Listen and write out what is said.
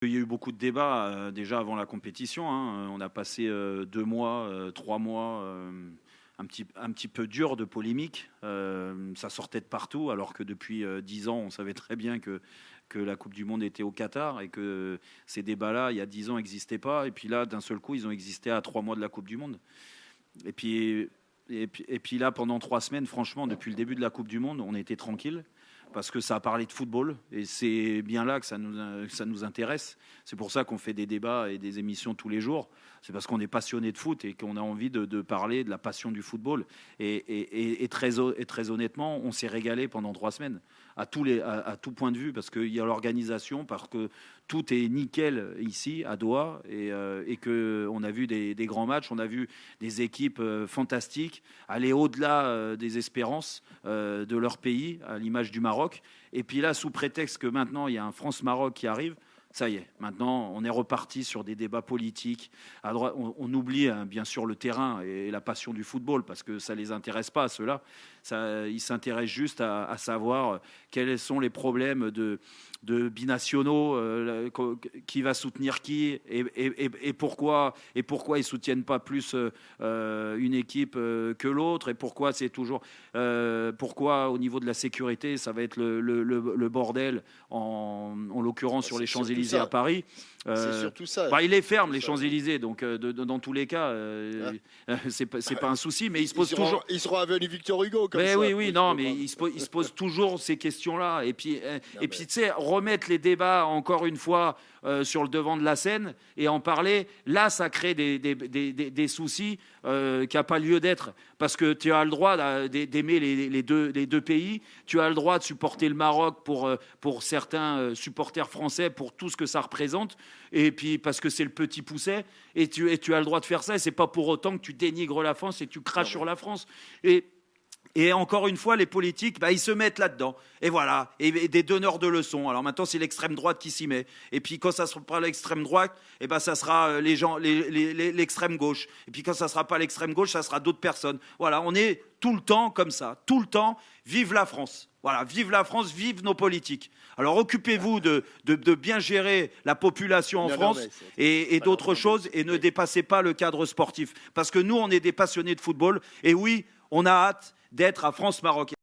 Il y a eu beaucoup de débats déjà avant la compétition, hein. On a passé 2 mois, 3 mois un petit peu dur de polémique. Ça sortait de partout, alors que depuis 10 ans, on savait très bien que la Coupe du Monde était au Qatar et que ces débats-là, il y a 10 ans, n'existaient pas. Et puis là, d'un seul coup, ils ont existé à 3 mois de la Coupe du Monde. Et puis, et puis là, pendant 3 semaines, franchement, depuis le début de la Coupe du Monde, on était tranquille parce que ça a parlé de football et c'est bien là que ça nous intéresse. C'est pour ça qu'on fait des débats et des émissions tous les jours. C'est parce qu'on est passionné de foot et qu'on a envie de parler de la passion du football. Et très honnêtement, on s'est régalé pendant 3 semaines à tout point de vue parce qu'il y a l'organisation, parce que tout est nickel ici à Doha et qu'on a vu des grands matchs, on a vu des équipes fantastiques aller au-delà des espérances de leur pays, à l'image du Maroc. Et puis là, sous prétexte que maintenant il y a un France-Maroc qui arrive, ça y est, maintenant on est reparti sur des débats politiques. À droite, on oublie bien sûr le terrain et la passion du football parce que ça ne les intéresse pas, ceux-là. Ils s'intéressent juste à savoir quels sont les problèmes de binationaux, qui va soutenir qui et pourquoi ils ne soutiennent pas plus une équipe que l'autre et pourquoi c'est toujours pourquoi au niveau de la sécurité ça va être le bordel en l'occurrence sur les Champs-Élysées à Paris. C'est surtout ça. Il les ferme les Champs-Élysées, donc dans tous les cas, c'est pas un souci, mais il se pose toujours. Ils seront avenue Victor Hugo. Comme mais ça, oui, non, mais il se pose toujours ces questions-là. Et puis, tu sais, remettre les débats encore une fois sur le devant de la scène et en parler, là, ça crée des soucis qui n'ont pas lieu d'être. Parce que tu as le droit d'aimer les deux pays, tu as le droit de supporter le Maroc pour certains supporters français, pour tout ce que ça représente, et puis parce que c'est le petit pousset, et tu as le droit de faire ça, et c'est pas pour autant que tu dénigres la France et tu craches sur la France. Et encore une fois, les politiques, ils se mettent là-dedans. Et voilà, et des donneurs de leçons. Alors maintenant, c'est l'extrême droite qui s'y met. Et puis quand ça sera pas l'extrême droite, ça sera l'extrême gauche. Et puis quand ça sera pas l'extrême gauche, ça sera d'autres personnes. Voilà, on est tout le temps comme ça, tout le temps. Vive la France. Voilà, vive la France, vive nos politiques. Alors occupez-vous de bien gérer la population en France et d'autres choses, et ne dépassez pas le cadre sportif. Parce que nous, on est des passionnés de football. Et oui, on a hâte d'être à France-Maroc.